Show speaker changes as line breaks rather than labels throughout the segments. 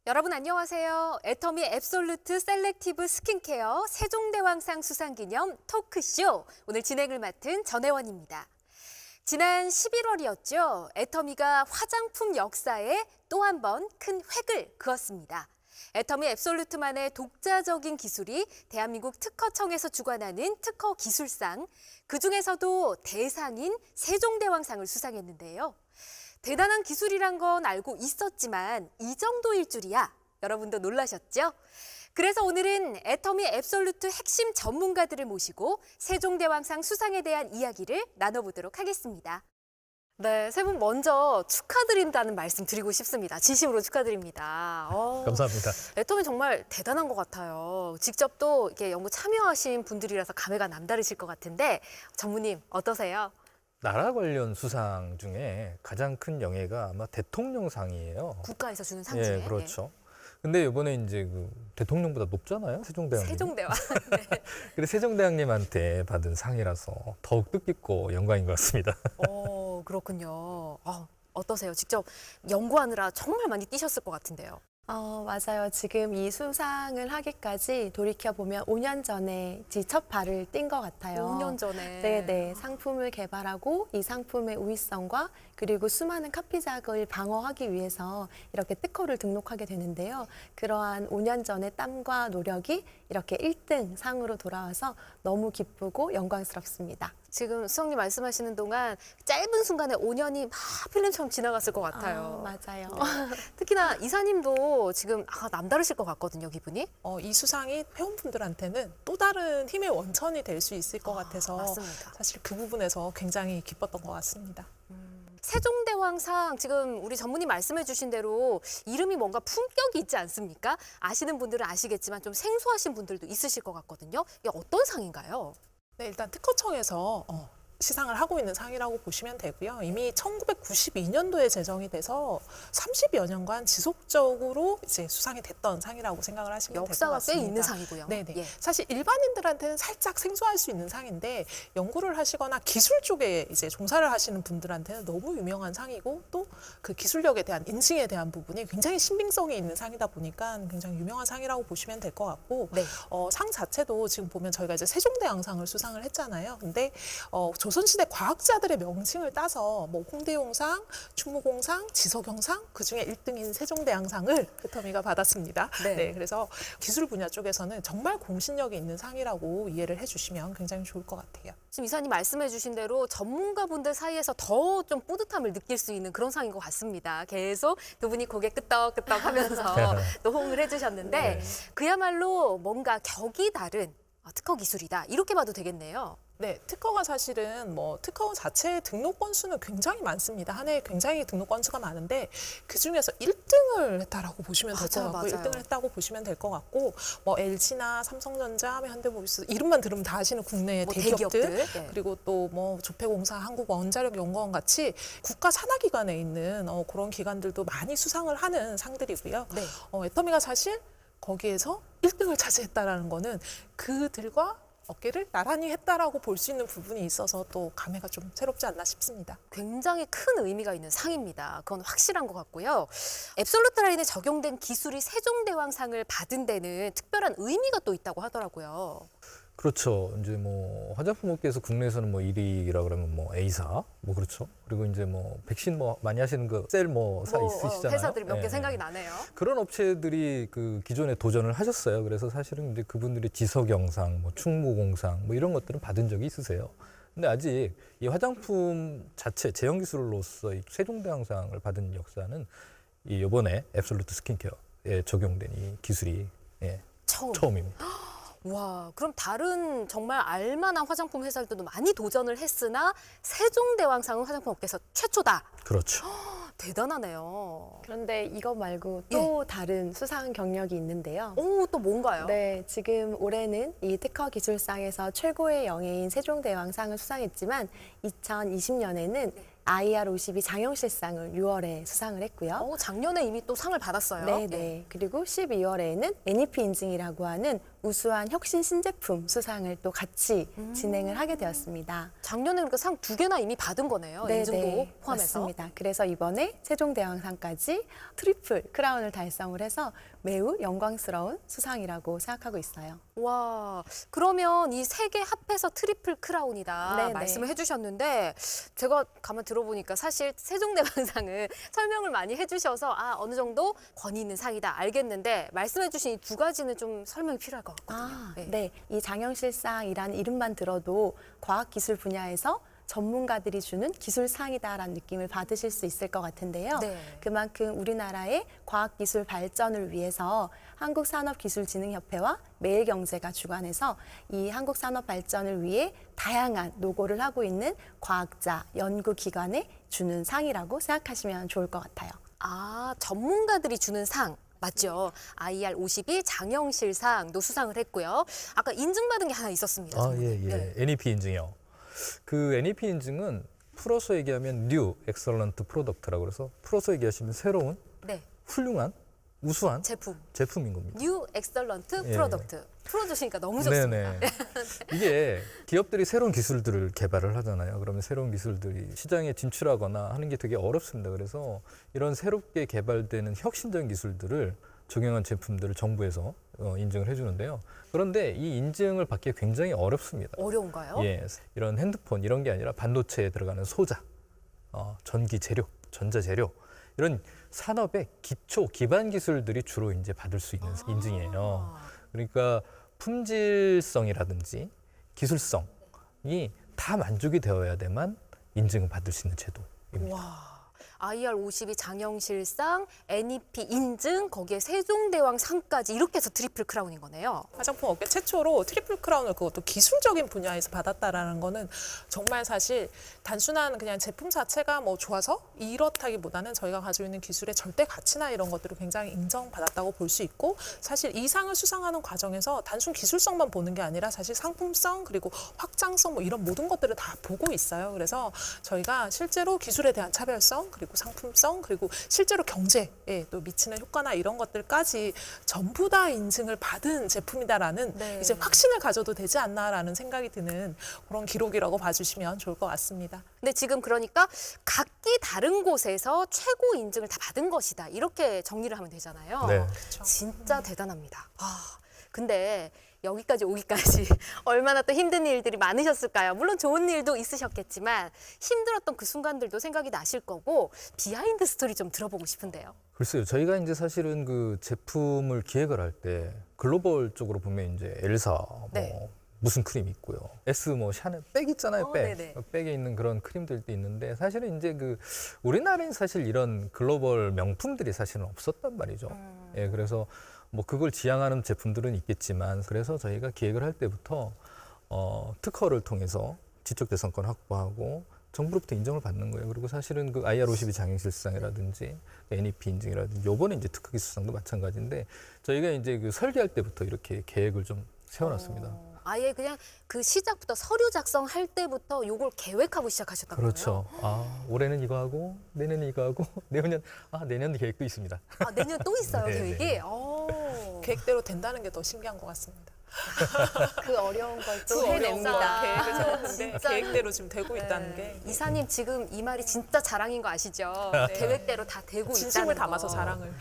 여러분 안녕하세요. 애터미 앱솔루트 셀렉티브 스킨케어 세종대왕상 수상기념 토크쇼 오늘 진행을 맡은 전혜원입니다. 지난 11월이었죠. 애터미가 화장품 역사에 또 한 번 큰 획을 그었습니다. 애터미 앱솔루트만의 독자적인 기술이 대한민국 특허청에서 주관하는 특허 기술상, 그중에서도 대상인 세종대왕상을 수상했는데요. 대단한 기술이란 건 알고 있었지만 이 정도일 줄이야. 여러분도 놀라셨죠? 그래서 오늘은 애터미 앱솔루트 핵심 전문가들을 모시고 세종대왕상 수상에 대한 이야기를 나눠보도록 하겠습니다. 네, 세 분 먼저 축하드린다는 말씀 드리고 싶습니다. 진심으로 축하드립니다.
감사합니다.
애터미 정말 대단한 것 같아요. 직접 또 이렇게 연구 참여하신 분들이라서 감회가 남다르실 것 같은데 전무님 어떠세요?
나라 관련 수상 중에 가장 큰 영예가 아마 대통령상이에요.
국가에서 주는 상 중에.
예, 그렇죠. 근데 이번에 이제 그 대통령보다 높잖아요, 세종대왕님.
세종대왕. 네.
그래서 세종대왕님한테 받은 상이라서 더욱 뜻깊고 영광인 것 같습니다.
그렇군요. 어떠세요? 직접 연구하느라 정말 많이 뛰셨을 것 같은데요.
맞아요. 지금 이 수상을 하기까지 돌이켜보면 5년 전에 첫 발을 뗀 것 같아요.
5년 전에.
네네. 상품을 개발하고 이 상품의 우위성과 그리고 수많은 카피작을 방어하기 위해서 이렇게 특허를 등록하게 되는데요. 그러한 5년 전의 땀과 노력이 이렇게 1등 상으로 돌아와서 너무 기쁘고 영광스럽습니다.
지금 수석님 말씀하시는 동안 짧은 순간에 5년이 막 필름처럼 지나갔을 것 같아요.
맞아요.
특히나 이사님도 지금 남다르실 것 같거든요, 기분이.
이 수상이 회원분들한테는 또 다른 힘의 원천이 될 수 있을 것 같아서
맞습니다.
사실 그 부분에서 굉장히 기뻤던 것 같습니다.
세종대왕상 지금 우리 전문의 말씀해 주신 대로 이름이 뭔가 품격이 있지 않습니까? 아시는 분들은 아시겠지만 좀 생소하신 분들도 있으실 것 같거든요. 이게 어떤 상인가요?
네, 일단 특허청에서 시상을 하고 있는 상이라고 보시면 되고요. 이미 1992년도에 제정이 돼서 30여 년간 지속적으로 이제 수상이 됐던 상이라고 생각을 하시면 될 것
역사가 꽤
같습니다.
있는 상이고요.
네네.
예.
사실 일반인들한테는 살짝 생소할 수 있는 상인데 연구를 하시거나 기술 쪽에 이제 종사를 하시는 분들한테는 너무 유명한 상이고 또 그 기술력에 대한 인증에 대한 부분이 굉장히 신빙성이 있는 상이다 보니까 굉장히 유명한 상이라고 보시면 될 것 같고
네.
상 자체도 지금 보면 저희가 이제 세종대왕상을 수상을 했잖아요. 근데 조선시대 과학자들의 명칭을 따서 뭐 홍대용상, 충무공상, 지석영상 그중에 1등인 세종대왕상을 애터미가 받았습니다.
네.
네, 그래서 기술 분야 쪽에서는 정말 공신력이 있는 상이라고 이해를 해주시면 굉장히 좋을 것 같아요.
지금 이사님 말씀해 주신 대로 전문가분들 사이에서 더 좀 뿌듯함을 느낄 수 있는 그런 상인 것 같습니다. 계속 두 분이 고개 끄덕끄덕 하면서 또 호응을 해주셨는데
네.
그야말로 뭔가 격이 다른 특허 기술이다. 이렇게 봐도 되겠네요.
네, 특허가 사실은 뭐 특허 자체의 등록 건수는 굉장히 많습니다. 한 해에 굉장히 등록 건수가 많은데 그 중에서 1등을 했다라고 보시면 될 것
맞아요,
같고,
맞아요.
1등을 했다고 보시면 될 것 같고, 뭐 LG나 삼성전자, 현대모비스 이름만 들으면 다 아시는 국내
뭐
대기업들,
대기업들, 예.
그리고 또 뭐 조폐공사, 한국원자력연구원 같이 국가 산하기관에 있는 그런 기관들도 많이 수상을 하는 상들이고요.
네.
애터미가 사실 거기에서 1등을 차지했다라는 거는 그들과 어깨를 나란히 했다라고 볼 수 있는 부분이 있어서 또 감회가 좀 새롭지 않나 싶습니다.
굉장히 큰 의미가 있는 상입니다. 그건 확실한 것 같고요. 앱솔루트 라인에 적용된 기술이 세종대왕상을 받은 데는 특별한 의미가 또 있다고 하더라고요.
그렇죠. 이제 뭐 화장품 업계에서 국내에서는 뭐 1위라 그러면 뭐 A사, 뭐 그렇죠. 그리고 이제 뭐 백신 뭐 많이 하시는 그 셀 사 있으시잖아요.
회사들이 몇 개
예,
생각이
예.
나네요.
그런 업체들이 그 기존에 도전을 하셨어요. 그래서 사실은 이제 그분들이 지석영상, 뭐 충무공상 뭐 이런 것들은 받은 적이 있으세요. 근데 아직 이 화장품 자체 제형 기술로서 이 세종대왕상을 받은 역사는 이 이번에 앱솔루트 스킨케어에 적용된 이 기술이 처음입니다.
와, 그럼 다른 정말 알만한 화장품 회사들도 많이 도전을 했으나 세종대왕상은 화장품 업계에서 최초다.
그렇죠.
대단하네요.
그런데 이거 말고 또 다른 수상 경력이 있는데요.
또 뭔가요?
네, 지금 올해는 이 특허 기술상에서 최고의 영예인 세종대왕상을 수상했지만 2020년에는 IR52 장영실상을 6월에 수상을 했고요.
작년에 이미 또 상을 받았어요.
네, 네. 그리고 12월에는 NEP 인증이라고 하는 우수한 혁신 신제품 수상을 또 같이 진행을 하게 되었습니다.
작년에 그러니까 상 2개나 이미 받은 거네요. 인증도 포함해서.
맞습니다. 그래서 이번에 세종대왕상까지 트리플 크라운을 달성을 해서 매우 영광스러운 수상이라고 생각하고 있어요.
와, 그러면 이 3개 합해서 트리플 크라운이다
네네.
말씀을 해주셨는데 제가 가만 들어보니까 사실 세종대왕상은 설명을 많이 해주셔서 어느 정도 권위 있는 상이다 알겠는데 말씀해주신 이 2가지는 좀 설명이 필요할 것 같거든요.
네. 이 장영실상이라는 이름만 들어도 과학기술 분야에서 전문가들이 주는 기술상이다라는 느낌을 받으실 수 있을 것 같은데요.
네.
그만큼 우리나라의 과학기술 발전을 위해서 한국산업기술진흥협회와 매일경제가 주관해서 이 한국산업 발전을 위해 다양한 노고를 하고 있는 과학자, 연구기관에 주는 상이라고 생각하시면 좋을 것 같아요.
전문가들이 주는 상. 맞죠. IR52 장영실상도 수상을 했고요. 아까 인증받은 게 하나 있었습니다.
예. NEP 인증이요. 그 NEP 인증은 풀어서 얘기하면 New Excellent Product라고 그래서 풀어서 얘기하시면 새로운,
네.
훌륭한, 우수한 제품인 겁니다.
뉴 엑설런트
예.
프로덕트. 풀어주시니까 너무 좋습니다.
네네. 이게 기업들이 새로운 기술들을 개발을 하잖아요. 그러면 새로운 기술들이 시장에 진출하거나 하는 게 되게 어렵습니다. 그래서 이런 새롭게 개발되는 혁신적인 기술들을 적용한 제품들을 정부에서 인증을 해주는데요. 그런데 이 인증을 받기 굉장히 어렵습니다.
어려운가요?
예, 이런 핸드폰 이런 게 아니라 반도체에 들어가는 소자, 전기 재료, 전자 재료 이런 산업의 기초 기반 기술들이 주로 이제 받을 수 있는 인증이에요. 그러니까 품질성이라든지 기술성이 다 만족이 되어야만 인증을 받을 수 있는 제도입니다.
와. IR52 장영실상, NEP 인증, 거기에 세종대왕 상까지 이렇게 해서 트리플 크라운인 거네요.
화장품 업계 최초로 트리플 크라운을 그것도 기술적인 분야에서 받았다라는 거는 정말 사실 단순한 그냥 제품 자체가 뭐 좋아서 이렇다기보다는 저희가 가지고 있는 기술의 절대 가치나 이런 것들을 굉장히 인정받았다고 볼 수 있고 사실 이 상을 수상하는 과정에서 단순 기술성만 보는 게 아니라 사실 상품성 그리고 확장성 뭐 이런 모든 것들을 다 보고 있어요. 그래서 저희가 실제로 기술에 대한 차별성 그리고 상품성 그리고 실제로 경제에 또 미치는 효과나 이런 것들까지 전부 다 인증을 받은 제품이다라는
네.
이제 확신을 가져도 되지 않나라는 생각이 드는 그런 기록이라고 봐주시면 좋을 것 같습니다.
근데 지금 그러니까 각기 다른 곳에서 최고 인증을 다 받은 것이다. 이렇게 정리를 하면 되잖아요.
네.
진짜 대단합니다. 근데 여기까지 오기까지 얼마나 또 힘든 일들이 많으셨을까요? 물론 좋은 일도 있으셨겠지만 힘들었던 그 순간들도 생각이 나실 거고 비하인드 스토리 좀 들어보고 싶은데요.
글쎄요, 저희가 이제 사실은 그 제품을 기획을 할 때 글로벌 쪽으로 보면 이제 엘사
네.
무슨 크림 있고요. S 뭐 샤넬 백 있잖아요. 백.
네네.
백에 있는 그런 크림들도 있는데 사실은 이제 그 우리나라엔 사실 이런 글로벌 명품들이 사실은 없었단 말이죠. 예, 그래서 뭐 그걸 지향하는 제품들은 있겠지만 그래서 저희가 기획을 할 때부터 특허를 통해서 지적재산권 확보하고 정부로부터 인정을 받는 거예요. 그리고 사실은 그 IR52 장영실상이라든지 NEP 인증이라든지 요번에 이제 특허기술상도 마찬가지인데 저희가 이제 그 설계할 때부터 이렇게 계획을 좀 세워놨습니다.
아예 그냥 그 시작부터 서류 작성할 때부터 요걸 계획하고 시작하셨던
그렇죠. 올해는 이거 하고 내년은 이거 하고 내년 계획도 있습니다.
거예요? 내년 또 있어요,
네,
계획이?
네.
계획대로 된다는 게 더 신기한 것 같습니다.
그 어려운 걸 또
그 어려운
해냅니다.
거 계획을 세웠는데
진짜.
계획대로 지금 되고 있다는 게
네. 이사님 지금 이 말이 진짜 자랑인 거 아시죠? 계획대로 다 되고 있다는
진심을
거.
담아서 자랑을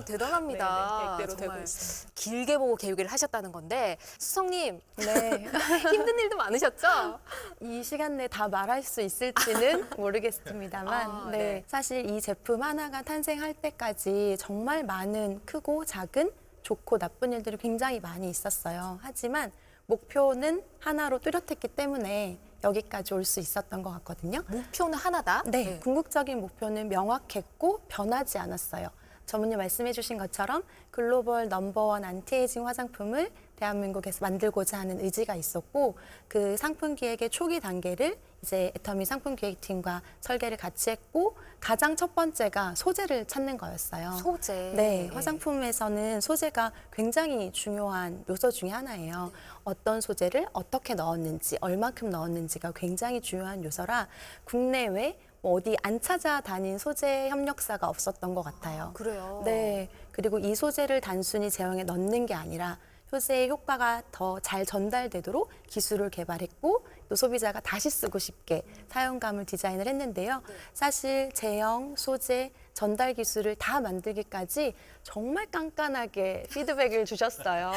대단합니다.
계획대로 되고
정말
있습니다.
길게 보고 계획을 하셨다는 건데 수성님
네.
힘든 일도 많으셨죠?
이 시간 내에 다 말할 수 있을지는 모르겠습니다만
아,
네.
네.
사실 이 제품 하나가 탄생할 때까지 정말 많은 크고 작은 좋고 나쁜 일들이 굉장히 많이 있었어요. 하지만 목표는 하나로 뚜렷했기 때문에 여기까지 올 수 있었던 것 같거든요.
목표는 하나다.
네, 궁극적인 목표는 명확했고 변하지 않았어요. 전문님 말씀해 주신 것처럼 글로벌 넘버원 안티에이징 화장품을 대한민국에서 만들고자 하는 의지가 있었고 그 상품 기획의 초기 단계를 이제 애터미 상품 기획팀과 설계를 같이 했고 가장 첫 번째가 소재를 찾는 거였어요.
소재.
네, 화장품에서는 소재가 굉장히 중요한 요소 중에 하나예요. 어떤 소재를 어떻게 넣었는지, 얼마큼 넣었는지가 굉장히 중요한 요소라 국내외 뭐 어디 안 찾아다닌 소재 협력사가 없었던 것 같아요.
그래요.
네. 그리고 이 소재를 단순히 제형에 넣는 게 아니라 효제의 효과가 더 잘 전달되도록 기술을 개발했고 또 소비자가 다시 쓰고 싶게 사용감을 디자인을 했는데요. 사실 제형, 소재, 전달 기술을 다 만들기까지 정말 깐깐하게 피드백을 주셨어요.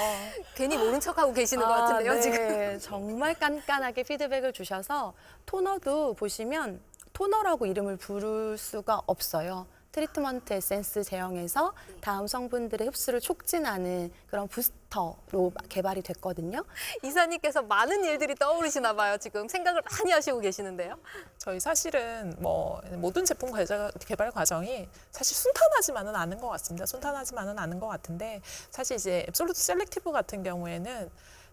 괜히 모른 척하고 계시는 것 같은데요,
네.
지금.
정말 깐깐하게 피드백을 주셔서 토너도 보시면 토너라고 이름을 부를 수가 없어요. 트리트먼트 에센스 제형에서 다음 성분들의 흡수를 촉진하는 그런 부스터로 개발이 됐거든요.
이사님께서 많은 일들이 떠오르시나 봐요. 지금 생각을 많이 하시고 계시는데요.
저희 사실은 뭐 모든 제품 개발 과정이 사실 순탄하지만은 않은 것 같습니다. 순탄하지만은 않은 것 같은데 사실 이제 앱솔루트 셀렉티브 같은 경우에는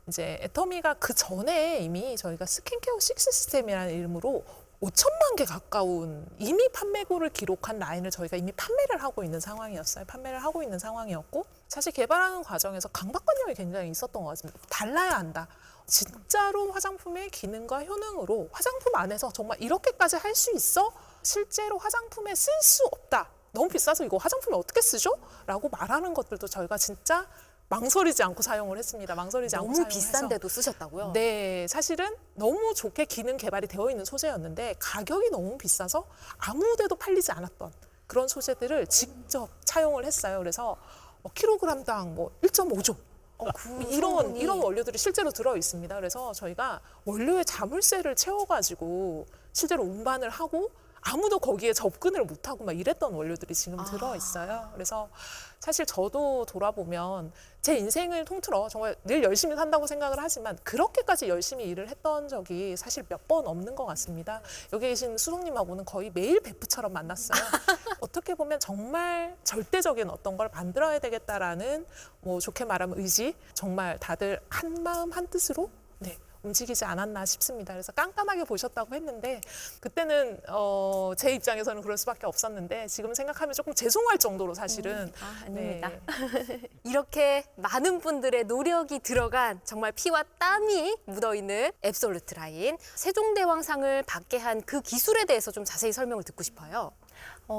이제 애터미가 그 전에 이미 저희가 스킨케어 6 시스템이라는 이름으로 5천만 개 가까운 이미 판매고를 기록한 라인을 저희가 이미 판매를 하고 있는 상황이었어요. 판매를 하고 있는 상황이었고 사실 개발하는 과정에서 강박관념이 굉장히 있었던 것 같습니다. 달라야 한다. 진짜로 화장품의 기능과 효능으로 화장품 안에서 정말 이렇게까지 할 수 있어? 실제로 화장품에 쓸 수 없다. 너무 비싸서 이거 화장품에 어떻게 쓰죠? 라고 말하는 것들도 저희가 진짜 망설이지 않고 사용을 했습니다. 망설이지 않고
너무
사용을
비싼데도 쓰셨다고요?
네, 사실은 너무 좋게 기능 개발이 되어 있는 소재였는데 가격이 너무 비싸서 아무데도 팔리지 않았던 그런 소재들을 직접 차용을 했어요. 그래서 킬로그램당 뭐 1.5조 이런 원료들이 실제로 들어 있습니다. 그래서 저희가 원료의 자물쇠를 채워가지고 실제로 운반을 하고 아무도 거기에 접근을 못하고 막 이랬던 원료들이 지금 들어 있어요. 그래서 사실 저도 돌아보면 제 인생을 통틀어 정말 늘 열심히 산다고 생각을 하지만 그렇게까지 열심히 일을 했던 적이 사실 몇 번 없는 것 같습니다. 여기 계신 수석님하고는 거의 매일 베프처럼 만났어요. 어떻게 보면 정말 절대적인 어떤 걸 만들어야 되겠다라는 뭐 좋게 말하면 의지, 정말 다들 한 마음 한 뜻으로 움직이지 않았나 싶습니다. 그래서 깐깐하게 보셨다고 했는데 그때는 제 입장에서는 그럴 수밖에 없었는데 지금 생각하면 조금 죄송할 정도로 사실은
아닙니다.
이렇게 많은 분들의 노력이 들어간 정말 피와 땀이 묻어있는 앱솔루트 라인. 세종대왕상을 받게 한 그 기술에 대해서 좀 자세히 설명을 듣고 싶어요.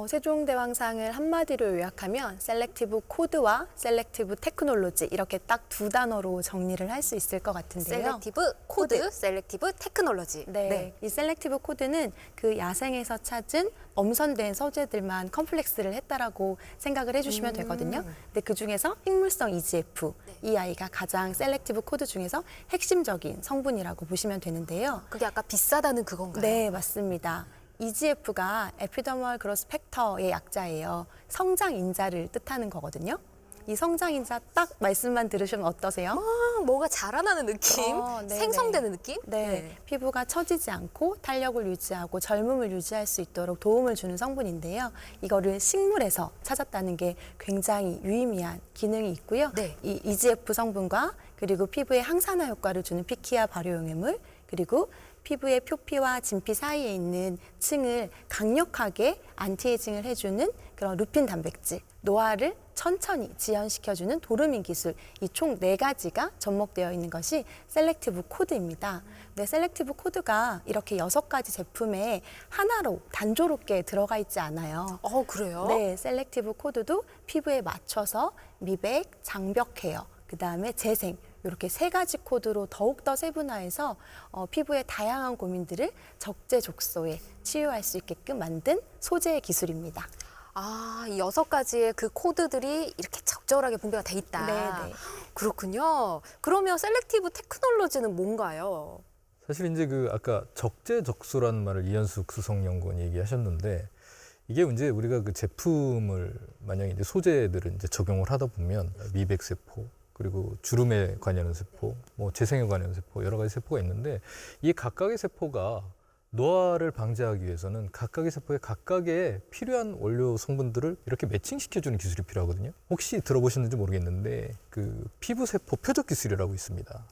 세종대왕상을 한마디로 요약하면 셀렉티브 코드와 셀렉티브 테크놀로지 이렇게 딱 두 단어로 정리를 할 수 있을 것 같은데요.
셀렉티브 코드, 셀렉티브 테크놀로지.
네, 이 셀렉티브 코드는 그 야생에서 찾은 엄선된 소재들만 컴플렉스를 했다라고 생각을 해주시면 되거든요. 근데 그 중에서 식물성 EGF, 이 아이가 가장 셀렉티브 코드 중에서 핵심적인 성분이라고 보시면 되는데요.
그게 아까 비싸다는 그건가요?
네, 맞습니다. EGF가 에피더멀 그로스 팩터의 약자예요. 성장 인자를 뜻하는 거거든요. 이 성장 인자 딱 말씀만 들으시면 어떠세요?
뭐가 자라나는 느낌,
네네.
생성되는 느낌?
네, 피부가 처지지 않고 탄력을 유지하고 젊음을 유지할 수 있도록 도움을 주는 성분인데요. 이거를 식물에서 찾았다는 게 굉장히 유의미한 기능이 있고요.
네.
이 EGF 성분과 그리고 피부에 항산화 효과를 주는 피키아 발효용해물 그리고 피부의 표피와 진피 사이에 있는 층을 강력하게 안티에이징을 해주는 그런 루핀 단백질, 노화를 천천히 지연시켜주는 도르민 기술, 이 총 4가지가 접목되어 있는 것이 셀렉티브 코드입니다. 네, 셀렉티브 코드가 이렇게 6가지 제품에 하나로 단조롭게 들어가 있지 않아요.
그래요?
네, 셀렉티브 코드도 피부에 맞춰서 미백, 장벽 케어, 그다음에 재생, 이렇게 3가지 코드로 더욱더 세분화해서 피부의 다양한 고민들을 적재적소에 치유할 수 있게끔 만든 소재의 기술입니다.
이 6가지의 그 코드들이 이렇게 적절하게 분배가 돼 있다.
네네.
그렇군요. 그러면 셀렉티브 테크놀로지는 뭔가요?
사실 이제 그 아까 적재적소라는 말을 이현숙 수석연구원이 얘기하셨는데 이게 이제 우리가 그 제품을 만약에 이제 소재들을 이제 적용을 하다 보면 미백 세포 그리고 주름에 관여하는 세포, 뭐 재생에 관여하는 세포 여러 가지 세포가 있는데 이 각각의 세포가 노화를 방지하기 위해서는 각각의 세포에 각각의 필요한 원료 성분들을 이렇게 매칭시켜주는 기술이 필요하거든요. 혹시 들어보셨는지 모르겠는데 그 피부 세포 표적 기술이라고 있습니다.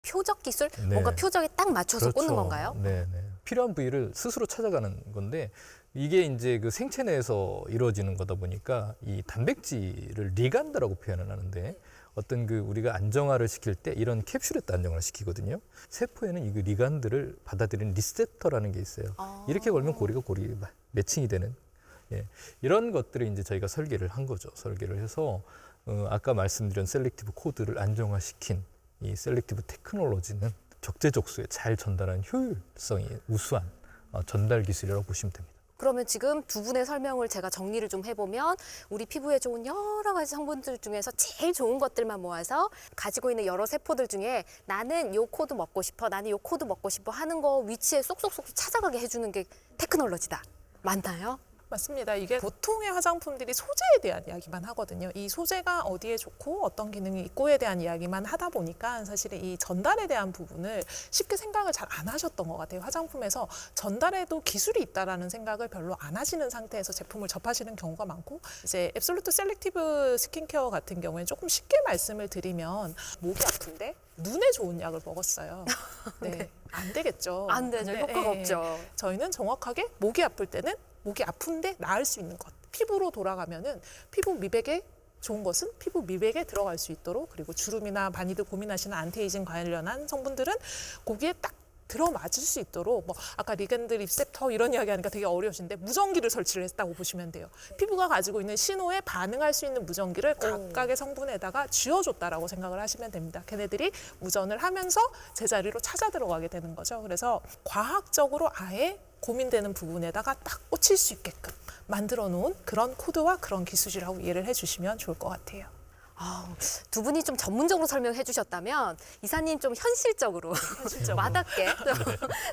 표적 기술?
네.
뭔가 표적에 딱 맞춰서 꽂는 건가요?
네, 네. 필요한 부위를 스스로 찾아가는 건데 이게 이제 그 생체 내에서 이루어지는 거다 보니까 이 단백질을 리간드라고 표현을 하는데 어떤 그 우리가 안정화를 시킬 때 이런 캡슐에다 안정화를 시키거든요. 세포에는 이 리간드를 받아들이는 리셉터라는 게 있어요. 이렇게 걸면 고리가 매칭이 되는 이런 것들을 이제 저희가 설계를 한 거죠. 설계를 해서 아까 말씀드린 셀렉티브 코드를 안정화시킨 이 셀렉티브 테크놀로지는 적재적소에 잘 전달하는 효율성이 우수한 전달 기술이라고 보시면 됩니다.
그러면 지금 두 분의 설명을 제가 정리를 좀 해보면 우리 피부에 좋은 여러 가지 성분들 중에서 제일 좋은 것들만 모아서 가지고 있는 여러 세포들 중에 나는 요 코드 먹고 싶어, 나는 요 코드 먹고 싶어 하는 거 위치에 쏙쏙쏙 찾아가게 해주는 게 테크놀로지다. 맞나요?
맞습니다. 이게 보통의 화장품들이 소재에 대한 이야기만 하거든요. 이 소재가 어디에 좋고 어떤 기능이 있고에 대한 이야기만 하다 보니까 사실 이 전달에 대한 부분을 쉽게 생각을 잘 안 하셨던 것 같아요. 화장품에서 전달에도 기술이 있다라는 생각을 별로 안 하시는 상태에서 제품을 접하시는 경우가 많고, 이제 앱솔루트 셀렉티브 스킨케어 같은 경우에 조금 쉽게 말씀을 드리면 목이 아픈데 눈에 좋은 약을 먹었어요. 네, 안 되겠죠.
안 되죠.
네,
효과가
네.
없죠.
저희는 정확하게 목이 아플 때는 목이 아픈데 나을 수 있는 것, 피부로 돌아가면은 피부 미백에 좋은 것은 피부 미백에 들어갈 수 있도록, 그리고 주름이나 많이들 고민하시는 안티에이징 관련한 성분들은 거기에 딱 들어맞을 수 있도록, 뭐 아까 리겐드 리셉터 이런 이야기 하니까 되게 어려우신데 무전기를 설치를 했다고 보시면 돼요. 피부가 가지고 있는 신호에 반응할 수 있는 무전기를 각각의 성분에다가 쥐어줬다라고 생각을 하시면 됩니다. 걔네들이 무전을 하면서 제자리로 찾아 들어가게 되는 거죠. 그래서 과학적으로 아예 고민되는 부분에다가 딱 꽂힐 수 있게끔 만들어 놓은 그런 코드와 그런 기술이라고 이해를 해주시면 좋을 것 같아요.
두 분이 좀 전문적으로 설명해 주셨다면 이사님 좀 현실적으로 와닿게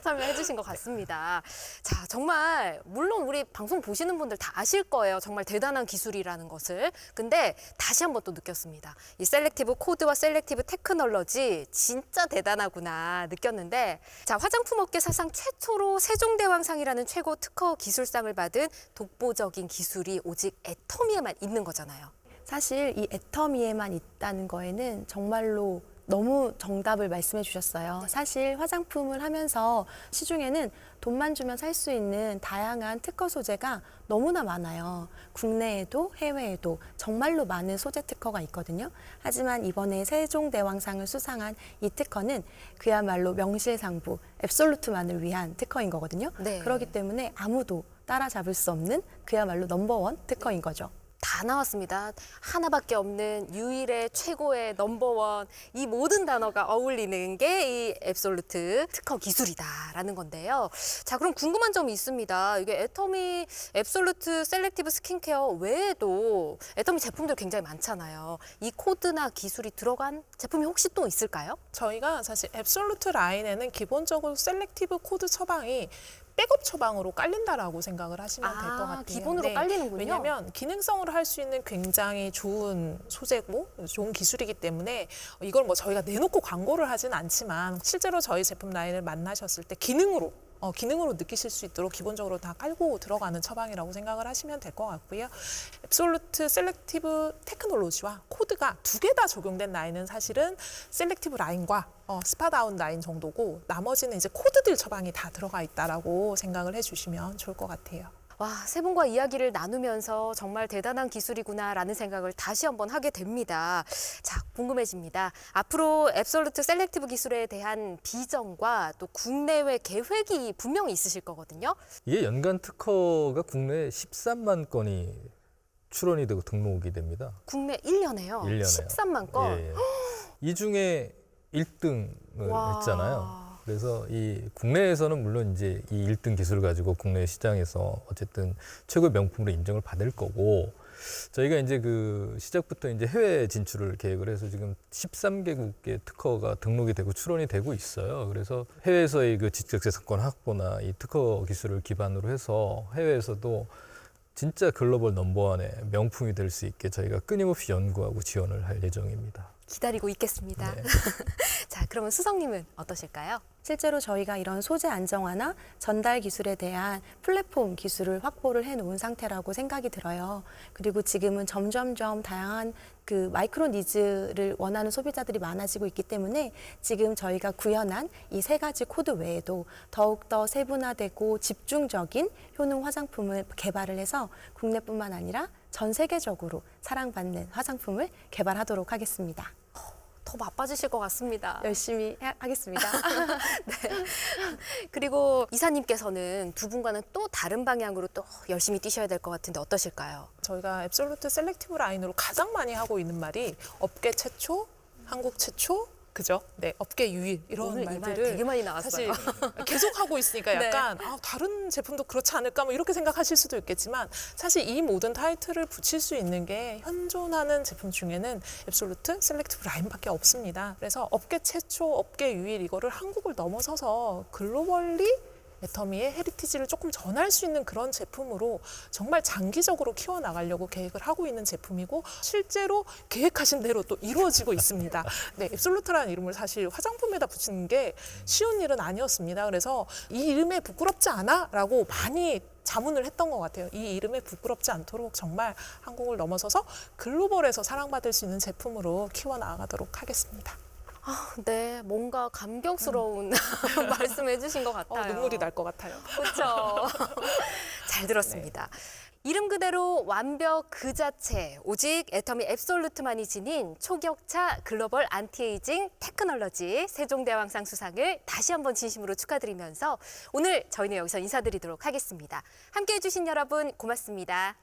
설명해 주신 것 같습니다. 자, 정말 물론 우리 방송 보시는 분들 다 아실 거예요. 정말 대단한 기술이라는 것을. 근데 다시 한번 또 느꼈습니다. 이 셀렉티브 코드와 셀렉티브 테크놀로지 진짜 대단하구나 느꼈는데, 자, 화장품 업계 사상 최초로 세종대왕상이라는 최고 특허 기술상을 받은 독보적인 기술이 오직 애터미에만 있는 거잖아요.
사실 이 애터미에만 있다는 거에는 정말로 너무 정답을 말씀해 주셨어요. 사실 화장품을 하면서 시중에는 돈만 주면 살 수 있는 다양한 특허 소재가 너무나 많아요. 국내에도 해외에도 정말로 많은 소재 특허가 있거든요. 하지만 이번에 세종대왕상을 수상한 이 특허는 그야말로 명실상부, 앱솔루트만을 위한 특허인 거거든요.
네.
그렇기 때문에 아무도 따라잡을 수 없는 그야말로 넘버원 특허인 거죠.
다 나왔습니다. 하나밖에 없는 유일의 최고의 넘버원, 이 모든 단어가 어울리는 게 이 앱솔루트 특허 기술이다라는 건데요. 자, 그럼 궁금한 점이 있습니다. 이게 애터미 앱솔루트 셀렉티브 스킨케어 외에도 애터미 제품들 굉장히 많잖아요. 이 코드나 기술이 들어간 제품이 혹시 또 있을까요?
저희가 사실 앱솔루트 라인에는 기본적으로 셀렉티브 코드 처방이 백업 처방으로 깔린다라고 생각을 하시면 될 것 같아요.
기본으로 깔리는군요.
왜냐하면 기능성으로 할 수 있는 굉장히 좋은 소재고 좋은 기술이기 때문에 이걸 뭐 저희가 내놓고 광고를 하진 않지만 실제로 저희 제품 라인을 만나셨을 때 기능으로 느끼실 수 있도록 기본적으로 다 깔고 들어가는 처방이라고 생각을 하시면 될 것 같고요. 앱솔루트 셀렉티브 테크놀로지와 코드가 두 개 다 적용된 라인은 사실은 셀렉티브 라인과 스파다운 라인 정도고, 나머지는 이제 코드들 처방이 다 들어가 있다라고 생각을 해주시면 좋을 것 같아요.
와, 세 분과 이야기를 나누면서 정말 대단한 기술이구나라는 생각을 다시 한번 하게 됩니다. 자, 궁금해집니다. 앞으로 앱솔루트 셀렉티브 기술에 대한 비전과 또 국내외 계획이 분명히 있으실 거거든요.
이게 연간 특허가 국내에 13만 건이 출원이 되고 등록이 됩니다.
국내 1년에요.
1년에요.
13만 건.
예, 예. 이 중에 1등을
와.
했잖아요. 그래서 이 국내에서는 물론 이제 이 1등 기술을 가지고 국내 시장에서 어쨌든 최고의 명품으로 인정을 받을 거고, 저희가 이제 그 시작부터 이제 해외 진출을 계획을 해서 지금 13개국의 특허가 등록이 되고 출원이 되고 있어요. 그래서 해외에서의 그 지적재산권 확보나 이 특허 기술을 기반으로 해서 해외에서도 진짜 글로벌 넘버원의 명품이 될 수 있게 저희가 끊임없이 연구하고 지원을 할 예정입니다.
기다리고 있겠습니다.
네.
자, 그러면 수성님은 어떠실까요?
실제로 저희가 이런 소재 안정화나 전달 기술에 대한 플랫폼 기술을 확보를 해놓은 상태라고 생각이 들어요. 그리고 지금은 점점점 다양한 그 마이크로 니즈를 원하는 소비자들이 많아지고 있기 때문에 지금 저희가 구현한 이 세 가지 코드 외에도 더욱더 세분화되고 집중적인 효능 화장품을 개발을 해서 국내뿐만 아니라 전 세계적으로 사랑받는 화장품을 개발하도록 하겠습니다.
더 바빠지실 것 같습니다.
열심히 하겠습니다.
그리고 이사님께서는 두 분과는 또 다른 방향으로 또 열심히 뛰셔야 될 것 같은데 어떠실까요?
저희가 앱솔루트 셀렉티브 라인으로 가장 많이 하고 있는 말이 업계 최초, 한국 최초, 그죠? 네, 업계 유일 이런
오늘 이 말
말들을
되게 많이 나왔어요.
사실 계속 하고 있으니까
네.
약간 다른 제품도 그렇지 않을까 뭐 이렇게 생각하실 수도 있겠지만 사실 이 모든 타이틀을 붙일 수 있는 게 현존하는 제품 중에는 앱솔루트 셀렉티브 라인밖에 없습니다. 그래서 업계 최초, 업계 유일 이거를 한국을 넘어서서 글로벌리 애터미의 헤리티지를 조금 전할 수 있는 그런 제품으로 정말 장기적으로 키워나가려고 계획을 하고 있는 제품이고 실제로 계획하신 대로 또 이루어지고 있습니다. 네, 앱솔루트라는 이름을 사실 화장품에다 붙이는 게 쉬운 일은 아니었습니다. 그래서 이 이름에 부끄럽지 않아? 라고 많이 자문을 했던 것 같아요. 이 이름에 부끄럽지 않도록 정말 한국을 넘어서서 글로벌에서 사랑받을 수 있는 제품으로 키워나가도록 하겠습니다.
네, 뭔가 감격스러운 말씀해 주신 것 같아요.
눈물이 날 것 같아요.
그렇죠. 잘 들었습니다. 이름 그대로 완벽 그 자체, 오직 애터미 앱솔루트만이 지닌 초격차 글로벌 안티에이징 테크놀로지 세종대왕상 수상을 다시 한번 진심으로 축하드리면서 오늘 저희는 여기서 인사드리도록 하겠습니다. 함께해 주신 여러분 고맙습니다.